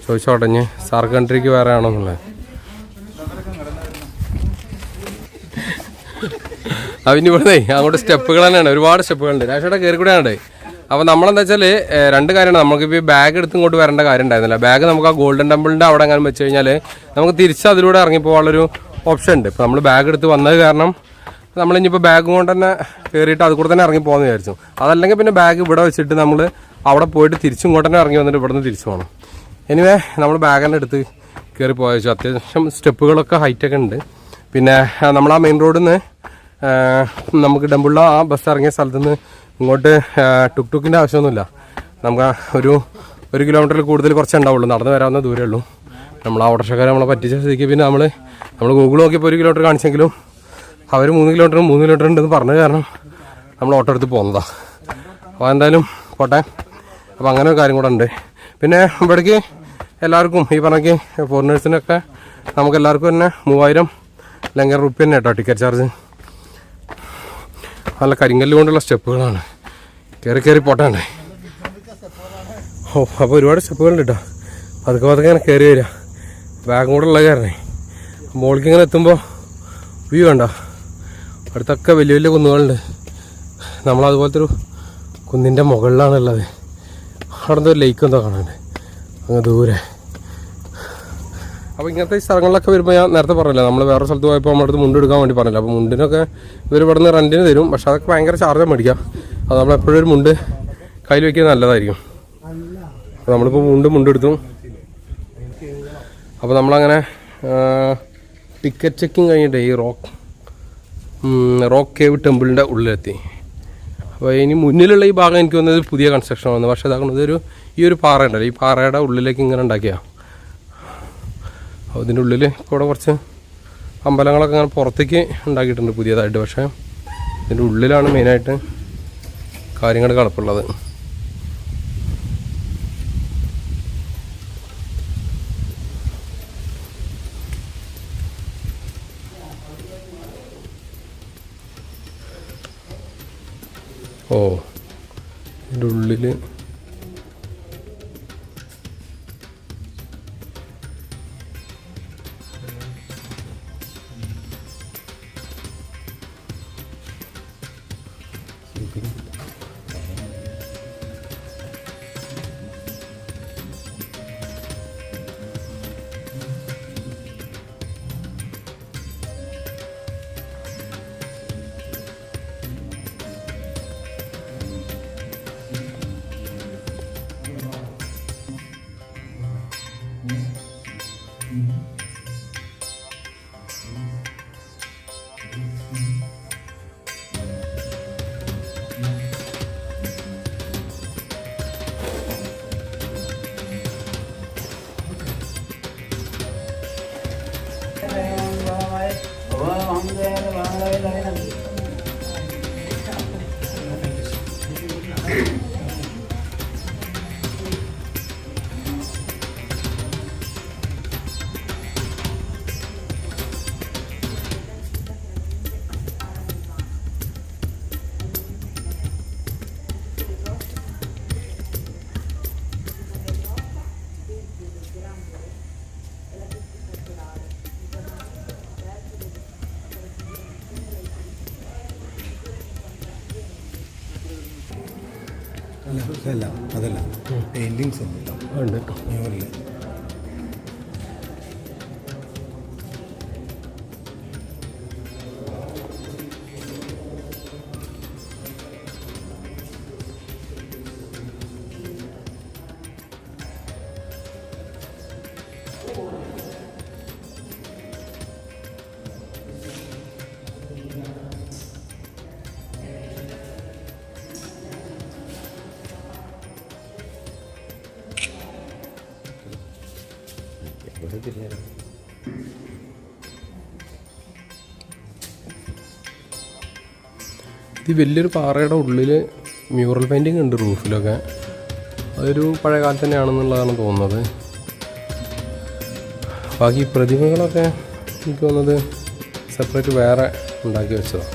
ചോദിച്ചോട്ടഞ്ഞ് സാർ കൺട്രിക്ക് വേറെ ആണോന്നുള്ളത്. അതിന് ഇവിടുന്നേ അങ്ങോട്ട് സ്റ്റെപ്പുകൾ തന്നെയാണ്, ഒരുപാട് സ്റ്റെപ്പുകളുണ്ട്. രാഷ്ട്രീയ കയറി കൂടെയാണ്. അപ്പോൾ നമ്മളെന്താ വെച്ചാൽ 2 കാര്യമാണ്. നമുക്കിപ്പോൾ ഈ ബാഗ് എടുത്ത് ഇങ്ങോട്ട് വരേണ്ട കാര്യം ഉണ്ടായിരുന്നില്ല. ബാഗ് നമുക്ക് ആ ഗോൾഡൻ ടെമ്പിളിൻ്റെ അവിടെ എങ്ങനെ വെച്ച് കഴിഞ്ഞാൽ നമുക്ക് തിരിച്ച് അതിലൂടെ ഇറങ്ങിപ്പോകാനുള്ളൊരു ഓപ്ഷൻ ഉണ്ട്. ഇപ്പോൾ നമ്മൾ ബാഗ് എടുത്ത് വന്നത് കാരണം നമ്മളിനിപ്പോൾ ബാഗ് കൊണ്ട് തന്നെ കയറിയിട്ട് അത് കൂടെ തന്നെ ഇറങ്ങി പോകാമെന്ന് വിചാരിച്ചു. അതല്ലെങ്കിൽ പിന്നെ ബാഗ് ഇവിടെ വെച്ചിട്ട് നമ്മൾ അവിടെ പോയിട്ട് തിരിച്ചും ഇങ്ങോട്ട് തന്നെ ഇറങ്ങി വന്നിട്ട് ഇവിടെ നിന്ന് തിരിച്ചു പോകണം. എനിവേ നമ്മൾ ബാഗ് തന്നെ എടുത്ത് കയറി പോയ വെച്ചു. അത്യാവശ്യം സ്റ്റെപ്പുകളൊക്കെ ഹൈറ്റൊക്കെ ഉണ്ട്. പിന്നെ നമ്മൾ ആ മെയിൻ റോഡിൽ നിന്ന് നമുക്ക് ടെമ്പിളിൽ ആ ബസ് ഇറങ്ങിയ സ്ഥലത്ത് നിന്ന് ഇങ്ങോട്ട് ടുക്കിൻ്റെ ആവശ്യമൊന്നുമില്ല. നമുക്ക് ഒരു 1 കിലോമീറ്ററിൽ കൂടുതൽ കുറച്ച് ഉണ്ടാവുള്ളൂ, നടന്ന് വരാവുന്ന ദൂരമേ ഉള്ളൂ. നമ്മൾ ആ ഓട്ടോറിക്ഷക്കാരെ നമ്മളെ പറ്റിച്ച സ്ഥിതിക്ക് പിന്നെ നമ്മൾ ഗൂഗിൾ നോക്കിയപ്പോൾ 1 കിലോമീറ്റർ കാണിച്ചെങ്കിലും അവർ 3 കിലോമീറ്റർ ഉണ്ടെന്ന് പറഞ്ഞത് കാരണം നമ്മൾ ഓട്ടോ എടുത്ത് പോകുന്നതാണ്. അപ്പോൾ എന്തായാലും പോട്ടെ. അപ്പോൾ അങ്ങനെ ഒരു കാര്യം കൂടെ ഉണ്ട്. പിന്നെ ഇവിടേക്ക് എല്ലാവർക്കും ഈ പറഞ്ഞേക്ക് ഫോറിനേഴ്സിനൊക്കെ നമുക്ക് എല്ലാവർക്കും തന്നെ 3000 ലങ്കൻ റുപ്യ തന്നെ കേട്ടോ ടിക്കറ്റ് ചാർജ്. നല്ല കരിങ്കല്ല് കൊണ്ടുള്ള സ്റ്റെപ്പുകളാണ്. കയറി പോട്ടാണ്ടേ. അപ്പോൾ ഒരുപാട് സ്റ്റെപ്പുകളുണ്ട് കേട്ടോ. പതുക്കെ ഇങ്ങനെ കയറി വരിക. ബാഗും കൂടെ ഉള്ള കാരണേ മോളിക്ക് ഇങ്ങനെ എത്തുമ്പോൾ വ്യൂ കണ്ടോ. അടുത്തൊക്കെ വലിയ വലിയ കുന്നുകളുണ്ട്. നമ്മളതുപോലത്തെ ഒരു കുന്നിൻ്റെ മുകളിലാണുള്ളത്. അവിടെ എന്തോ ലേക്ക് എന്തോ കാണാണ്ട് അങ്ങ് ദൂരെ. അപ്പോൾ ഇങ്ങനത്തെ സ്ഥലങ്ങളിലൊക്കെ വരുമ്പോൾ ഞാൻ നേരത്തെ പറഞ്ഞില്ല, നമ്മൾ വേറെ സ്ഥലത്ത് പോയപ്പോൾ നമ്മുടെ അടുത്ത് മുണ്ട് എടുക്കാൻ വേണ്ടി പറഞ്ഞില്ല. അപ്പോൾ മുണ്ടിനൊക്കെ ഇവർ ഇവിടെ നിന്ന് റെൻറ്റിന് തരും. പക്ഷേ അതൊക്കെ ഭയങ്കര ചാർജാണ് മേടിക്കാം. അത് നമ്മളെപ്പോഴും ഒരു മുണ്ട് കയ്യിൽ വയ്ക്കുന്നത് നല്ലതായിരിക്കും. അപ്പോൾ നമ്മളിപ്പോൾ മുണ്ടെടുത്തു. അപ്പോൾ നമ്മളങ്ങനെ ടിക്കറ്റ് ചെക്കിങ് കഴിഞ്ഞിട്ട് ഈ റോക്ക് കേവ് ടെമ്പിളിൻ്റെ ഉള്ളിലെത്തി. അപ്പോൾ ഇനി മുന്നിലുള്ള ഈ ഭാഗം എനിക്ക് വന്നത് പുതിയ കൺസ്ട്രക്ഷൻ വന്നു. പക്ഷേ അതാകുന്നത് ഈ ഒരു പാറ ഉണ്ടല്ലോ, ഈ പാറയുടെ ഉള്ളിലേക്ക് ഇങ്ങനെ ഉണ്ടാക്കിയാണ്. അപ്പോൾ ഇതിൻ്റെ ഉള്ളിൽ ഇവിടെ കുറച്ച് അമ്പലങ്ങളൊക്കെ അങ്ങനെ പുറത്തേക്ക് ഉണ്ടാക്കിയിട്ടുണ്ട് പുതിയതായിട്ട്. പക്ഷേ ഇതിൻ്റെ ഉള്ളിലാണ് മെയിനായിട്ട് കാര്യങ്ങൾ കിടപ്പുള്ളത്. ഓ ഇതിൻ്റെ ഉള്ളിൽ അതല്ല പെയിന്റിങ്സ് ഉണ്ട് മ്യൂറൽ. ഇത് വലിയൊരു പാറയുടെ ഉള്ളിൽ മ്യൂറൽ പെയിൻറ്റിങ് ഉണ്ട് റൂഫിലൊക്കെ. അതൊരു പഴയ കാലത്ത് തന്നെയാണെന്നുള്ളതാണ് തോന്നുന്നത്. ബാക്കി പ്രതിമകളൊക്കെ എനിക്ക് തോന്നുന്നത് സെപ്പറേറ്റ് വേറെ ഉണ്ടാക്കി വെച്ചതാണ്,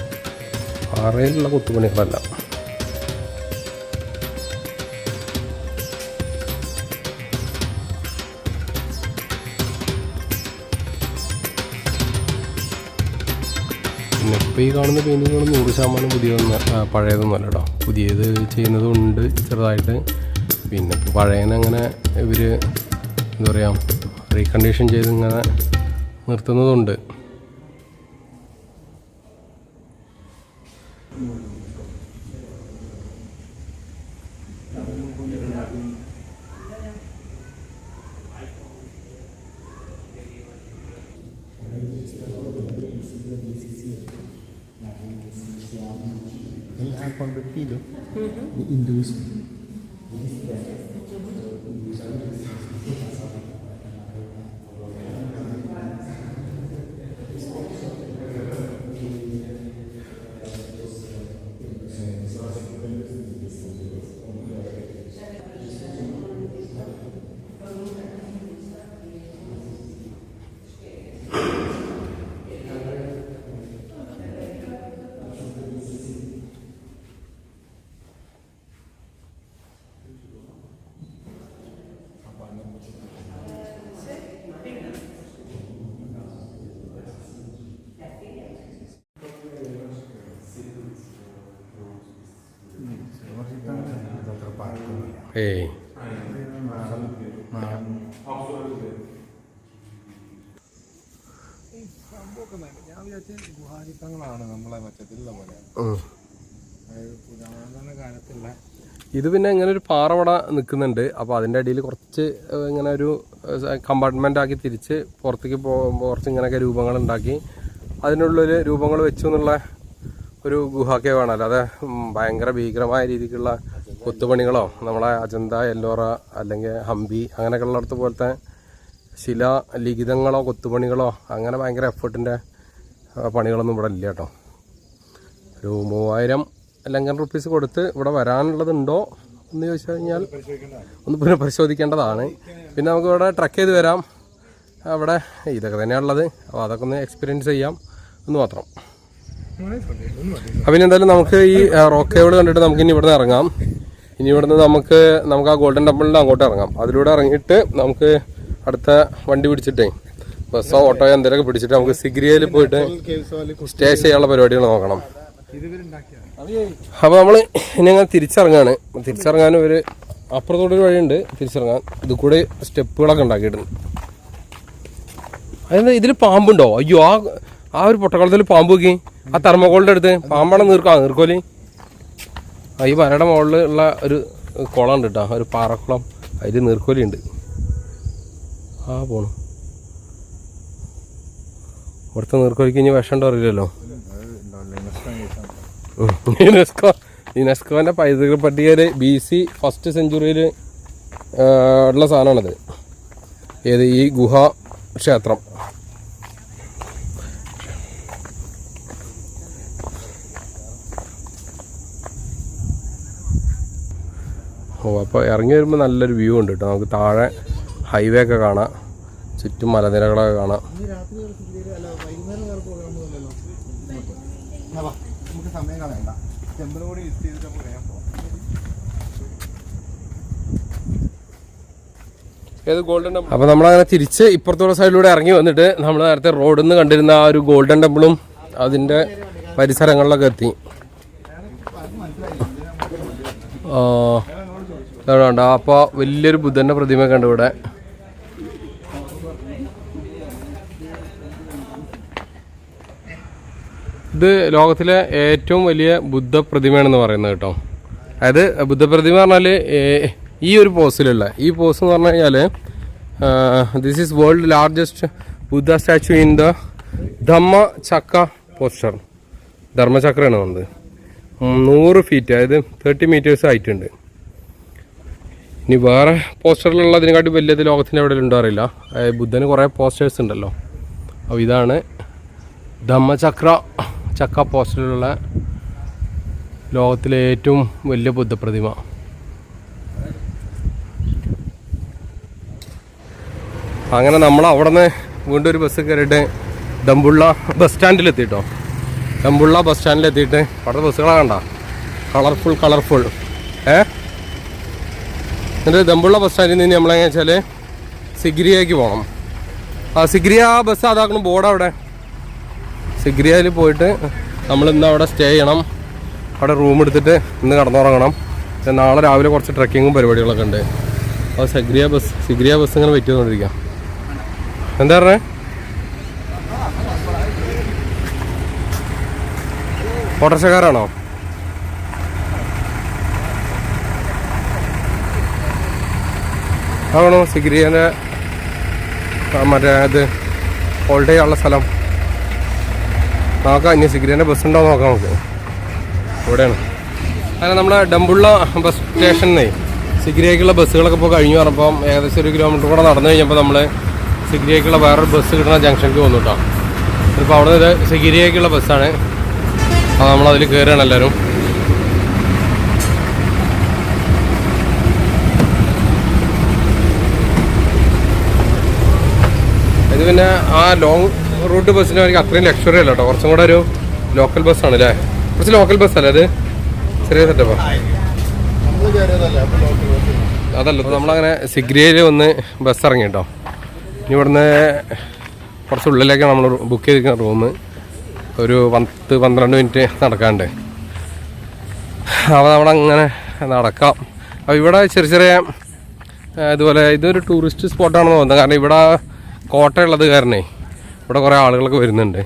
പാറയിലുള്ള കൊത്തുപണികളല്ല. പിന്നെ ഇപ്പോൾ ഈ കാണുന്ന പെയിൻറ്റിങ്ങുകൾ 100% പഴയതൊന്നും അല്ല കേട്ടോ, പുതിയത് ചെയ്യുന്നതും ഉണ്ട് ചെറുതായിട്ട്. പിന്നെ ഇപ്പോൾ പഴയനങ്ങനെ ഇവർ എന്താ പറയുക റീകണ്ടീഷൻ ചെയ്ത് ഇങ്ങനെ നിർത്തുന്നതുണ്ട്. convertido de hinduismo. ഏയ് ഞാൻ വിചാരിച്ച ഗുഹാചിത്രങ്ങളാണ് നമ്മളെ മറ്റത്തിലുള്ള പോലെ, പുരാതന കാലത്തുള്ള. ഇത് പിന്നെ ഇങ്ങനെ ഒരു പാറ അവിടെ നിൽക്കുന്നുണ്ട്. അപ്പോൾ അതിൻ്റെ അടിയിൽ കുറച്ച് ഇങ്ങനെ ഒരു കമ്പാർട്ട്മെൻ്റ് ആക്കി തിരിച്ച് പുറത്തേക്ക് പോകുമ്പോൾ കുറച്ച് ഇങ്ങനെയൊക്കെ രൂപങ്ങൾ ഉണ്ടാക്കി അതിനുള്ളിൽ രൂപങ്ങൾ വെച്ചു എന്നുള്ള ഒരു ഗുഹയൊക്കെ വേണം. അല്ലാതെ ഭയങ്കര ഭീകരമായ രീതിക്കുള്ള കൊത്തുപണികളോ നമ്മളെ അജന്ത, എല്ലോറ അല്ലെങ്കിൽ ഹംപി അങ്ങനെയൊക്കെ ഉള്ളിടത്ത് പോലത്തെ ശിലാലിഖിതങ്ങളോ കൊത്തുപണികളോ അങ്ങനെ ഭയങ്കര എഫേർട്ടിൻ്റെ പണികളൊന്നും ഇവിടെ ഇല്ല കേട്ടോ. ഒരു 3000 റുപ്പീസ് കൊടുത്ത് ഇവിടെ വരാനുള്ളതുണ്ടോ എന്ന് ചോദിച്ചു കഴിഞ്ഞാൽ ഒന്ന് പുനഃപരിശോധിക്കേണ്ടതാണ്. പിന്നെ നമുക്ക് ഇവിടെ ട്രക്ക് ചെയ്ത് വരാം. അവിടെ ഇതൊക്കെ തന്നെയാണുള്ളത്. അപ്പോൾ അതൊക്കെ ഒന്ന് എക്സ്പീരിയൻസ് ചെയ്യാം എന്ന് മാത്രം. അപ്പം എന്തായാലും നമുക്ക് ഈ റോക്ക് കേബിൾ കണ്ടിട്ട് നമുക്ക് ഇനി ഇവിടുന്ന് ഇറങ്ങാം. ഇനി ഇവിടുന്ന് നമുക്ക് ആ ഗോൾഡൻ ടെമ്പിളിൽ അങ്ങോട്ട് ഇറങ്ങാം. അതിലൂടെ ഇറങ്ങിയിട്ട് നമുക്ക് അടുത്ത വണ്ടി പിടിച്ചിട്ടേ ബസ്സോ ഓട്ടോയോ എന്തെങ്കിലുമൊക്കെ പിടിച്ചിട്ട് നമുക്ക് സിഗ്രിയയിൽ പോയിട്ട് സ്റ്റേ ചെയ്യാനുള്ള പരിപാടികൾ നോക്കണം. അപ്പോൾ നമ്മൾ ഇനി അങ്ങനെ തിരിച്ചിറങ്ങാൻ ഒരു അപ്പുറത്തോടെ ഒരു വഴിയുണ്ട് തിരിച്ചിറങ്ങാൻ. ഇത് കൂടെ സ്റ്റെപ്പുകളൊക്കെ ഉണ്ടാക്കിയിട്ടുണ്ട്. അതെന്താ ഇതിൽ പാമ്പുണ്ടോ? അയ്യോ, ആ ഒരു പൊട്ടക്കുളത്തിൽ പാമ്പ് നോക്കി. ആ തെർമോക്കോളിൻ്റെ അടുത്ത് പാമ്പാണ് നീർക്കോലി. ഈ മരയുടെ മുകളിൽ ഉള്ള ഒരു കുളം ഉണ്ട് കേട്ടോ, ഒരു പാറക്കുളം. അതിൽ നീർക്കോലി ഉണ്ട്. പോണു ഇവിടുത്തെ നീർക്കോലിക്ക് ഇനി വിഷമുണ്ടോ അറിയില്ലല്ലോ. യുനെസ്കോന്റെ പൈതൃക പട്ടികയിൽ BC 1st സെഞ്ചുറിയിൽ ഉള്ള സാധനമാണത്. ഏത് ഈ ഗുഹാ ക്ഷേത്രം. അപ്പോൾ ഇറങ്ങി വരുമ്പോൾ നല്ലൊരു വ്യൂ ഉണ്ട് കേട്ടോ. നമുക്ക് താഴെ ഹൈവേ ഒക്കെ കാണാം, ചുറ്റും മലനിരകളൊക്കെ കാണാം. അപ്പോൾ നമ്മളങ്ങനെ തിരിച്ച് ഇപ്പുറത്തുള്ള സൈഡിലൂടെ ഇറങ്ങി വന്നിട്ട് നമ്മൾ നേരത്തെ റോഡിൽ നിന്ന് കണ്ടിരുന്ന ആ ഒരു ഗോൾഡൻ ടെമ്പിളും അതിൻ്റെ പരിസരങ്ങളിലൊക്കെ എത്തി. വേണ്ട. അപ്പോൾ വലിയൊരു ബുദ്ധൻ്റെ പ്രതിമയൊക്കെ ഉണ്ട് ഇവിടെ. ഇത് ലോകത്തിലെ ഏറ്റവും വലിയ ബുദ്ധ പ്രതിമയാണെന്ന് പറയുന്നത് കേട്ടോ. അതായത് ബുദ്ധപ്രതിമ പറഞ്ഞാൽ ഈ ഒരു പോസിലുള്ള ഈ പോസ് എന്ന് പറഞ്ഞു കഴിഞ്ഞാൽ this is world largest Buddha statue in the Dhamma ചക്ക പോസ്റ്റർ. ധർമ്മചക്രമാണ് വന്നത്. 100 ഫീറ്റ്, അതായത് 30 മീറ്റേഴ്സ് ആയിട്ടുണ്ട്. ഇനി വേറെ പോസ്റ്ററിലുള്ള അതിനെക്കാട്ടി വലിയത് ലോകത്തിൻ്റെ എവിടെ ഉണ്ടാറില്ല. ബുദ്ധന് കുറേ പോസ്റ്റേഴ്സ് ഉണ്ടല്ലോ. അപ്പോൾ ഇതാണ് ചക്ക പോസ്റ്ററിലുള്ള ലോകത്തിലെ ഏറ്റവും വലിയ ബുദ്ധപ്രതിമ. അങ്ങനെ നമ്മൾ അവിടെ നിന്ന് വീണ്ടും ഒരു ബസ് കയറിയിട്ട് ദമ്പുള്ള ബസ് സ്റ്റാൻഡിലെത്തിട്ടോ. ദമ്പുള്ള ബസ് സ്റ്റാൻഡിലെത്തിയിട്ട് അവിടുത്തെ ബസ്സുകളെ കണ്ട കളർഫുൾ. എന്നിട്ട് ദമ്പുള്ള ബസ് സ്റ്റാൻഡിൽ നിന്ന് നമ്മളെങ്ങനെ വെച്ചാൽ സിഗ്രിയയ്ക്ക് പോകണം. സിഗ്രിയ ബസ് അതാക്കണം ബോർഡ് അവിടെ. സിഗ്രിയയിൽ പോയിട്ട് നമ്മൾ ഇന്ന് അവിടെ സ്റ്റേ ചെയ്യണം. അവിടെ റൂം എടുത്തിട്ട് ഇന്ന് കടന്നുറങ്ങണം. നാളെ രാവിലെ കുറച്ച് ട്രക്കിങ്ങും പരിപാടികളൊക്കെ ഉണ്ട്. അപ്പോൾ സിഗ്രിയ ബസ് ഇങ്ങനെ വെയിറ്റ് ചെയ്തുകൊണ്ടിരിക്കാം. എന്താ പറഞ്ഞേ? ഓട്ടോറിക്ഷക്കാരാണോ? ആണോ സിഗ്രിയൻ്റെ മറ്റേ ഇത് ഹോൾഡ് ചെയ്യാനുള്ള സ്ഥലം നോക്കാം. ഇനി സിഗ്രിയൻ്റെ ബസ് ഉണ്ടോ നോക്കാം നമുക്ക്. ഇവിടെയാണ്. അങ്ങനെ നമ്മുടെ ഡമ്പുള്ള ബസ് സ്റ്റേഷനിൽ സിഗ്രിയക്കുള്ള ബസ്സുകളൊക്കെ ഇപ്പോൾ കഴിഞ്ഞു പറഞ്ഞപ്പം ഏകദേശം 1 കിലോമീറ്റർ കൂടെ നടന്നു കഴിഞ്ഞപ്പോൾ നമ്മൾ സിഗ്രിയക്കുള്ള വേറൊരു ബസ് കിട്ടുന്ന ജംഗ്ഷനിലേക്ക് വന്നു കേട്ടോ. ഇപ്പോൾ അവിടെ നിന്ന് സിഗ്രിയക്കുള്ള ബസ്സാണ്. അപ്പോൾ നമ്മളതിൽ കയറുകയാണ് എല്ലാവരും. ഇത് പിന്നെ ആ ലോങ് റൂട്ട് ബസ്സിന് എനിക്ക് അത്രയും ലക്ഷറി അല്ല കേട്ടോ. കുറച്ചും കൂടെ ഒരു ലോക്കൽ ബസ്സാണ് അല്ലേ? കുറച്ച് ലോക്കൽ ബസ്സല്ലേ അത്? ചെറിയ സെറ്റപ്പാ അതല്ല. നമ്മളങ്ങനെ സിഗ്രിയയിൽ വന്ന് ബസ് ഇറങ്ങി കേട്ടോ. ഇനി ഇവിടുന്ന് കുറച്ച് ഉള്ളിലേക്കാണ് നമ്മൾ ബുക്ക് ചെയ്തിരിക്കുന്ന റൂം. ഒരു 10-12 മിനിറ്റ് നടക്കാണ്ട്. അപ്പോൾ നമ്മളങ്ങനെ നടക്കാം. അപ്പോൾ ഇവിടെ ചെറിയ ഇതുപോലെ ഇതൊരു ടൂറിസ്റ്റ് സ്പോട്ടാണെന്ന് തോന്നുന്നത്. കാരണം ഇവിടെ കോട്ടയുള്ളത് കാരണേ ഇവിടെ കുറേ ആളുകളൊക്കെ വരുന്നുണ്ട്.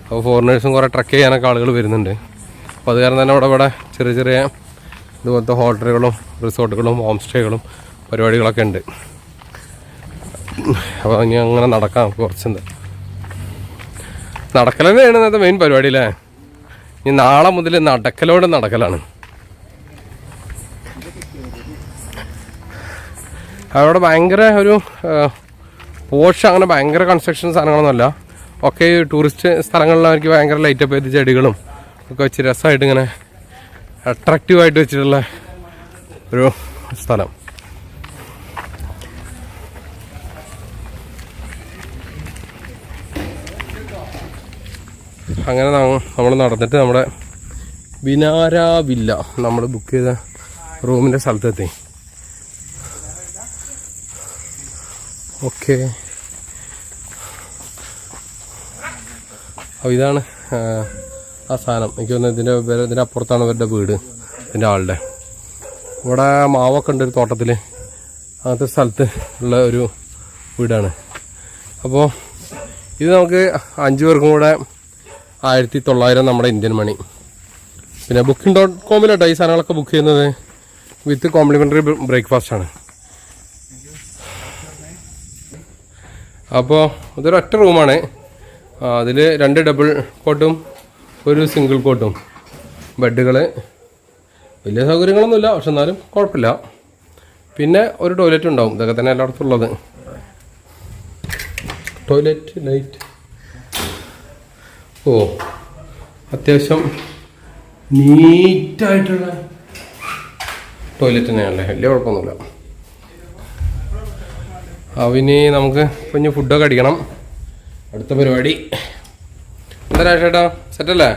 അപ്പോൾ ഫോറിനേഴ്സും കുറേ ട്രക്ക് ചെയ്യാനൊക്കെ ആളുകൾ വരുന്നുണ്ട്. അപ്പോൾ അത് കാരണം തന്നെ ഇവിടെ ചെറിയ ഇതുപോലത്തെ ഹോട്ടലുകളും റിസോർട്ടുകളും ഹോം സ്റ്റേകളും പരിപാടികളൊക്കെ ഉണ്ട്. അപ്പോൾ ഇനി അങ്ങനെ നടക്കാം. കുറച്ചുണ്ട് നടക്കൽ തന്നെയാണ് ഇന്നത്തെ മെയിൻ പരിപാടി അല്ലേ? ഇനി നാളെ മുതൽ നടക്കലാണ്. അവിടെ ഭയങ്കര ഒരു പോഷ് അങ്ങനെ ഭയങ്കര കൺസ്ട്രക്ഷൻ സാധനങ്ങളൊന്നുമല്ല. ഒക്കെ ഈ ടൂറിസ്റ്റ് സ്ഥലങ്ങളിലായിരിക്കും ഭയങ്കര ലൈറ്റപ്പ് ചെയ്ത് ചെടികളും ഒക്കെ വെച്ച് രസമായിട്ട് ഇങ്ങനെ അട്രാക്റ്റീവായിട്ട് വെച്ചിട്ടുള്ള ഒരു സ്ഥലം. അങ്ങനെ നമ്മൾ നടന്നിട്ട് നമ്മുടെ വിനാര വില്ല നമ്മൾ ബുക്ക് ചെയ്ത റൂമിൻ്റെ സ്ഥലത്തെത്തി. ഓക്കെ. അപ്പോൾ ഇതാണ് ആ സാധനം. എനിക്ക് തോന്നുന്നു ഇതിൻ്റെ അപ്പുറത്താണ് ഇവരുടെ വീട്, ഇതിൻ്റെ ആളുടെ. ഇവിടെ മാവൊക്കെ ഉണ്ട് ഒരു തോട്ടത്തിൽ. അങ്ങനത്തെ സ്ഥലത്ത് ഉള്ള ഒരു വീടാണ്. അപ്പോൾ ഇത് നമുക്ക് 5 പേർക്കും കൂടെ 1900 നമ്മുടെ ഇന്ത്യൻ മണി. പിന്നെ booking.com ഈ സാധനങ്ങളൊക്കെ ബുക്ക് ചെയ്യുന്നത് വിത്ത് കോംപ്ലിമെൻ്ററി ബ്രേക്ക്ഫാസ്റ്റാണ്. അപ്പോൾ ഇതൊരു ഒറ്റ റൂമാണ്. അതിൽ 2 ഡബിൾ കോട്ടും 1 സിംഗിൾ കോട്ടും. ബെഡുകൾ വലിയ സൗകര്യങ്ങളൊന്നുമില്ല, പക്ഷെ എന്നാലും കുഴപ്പമില്ല. പിന്നെ ഒരു ടോയ്ലറ്റ് ഉണ്ടാവും. ഇതൊക്കെ തന്നെ എല്ലായിടത്തും ഉള്ളത്. ടോയ്ലറ്റ് ലൈറ്റ് അത്യാവശ്യം നീറ്റായിട്ടുള്ള ടോയ്ലറ്റ് തന്നെയാണല്ലേ, വലിയ കുഴപ്പമൊന്നുമില്ല. അവന് നമുക്ക് ഇപ്പം ഇനി ഫുഡൊക്കെ അടിക്കണം. അടുത്ത പരിപാടി എന്താ ചേട്ടാ? സെറ്റല്ലേ?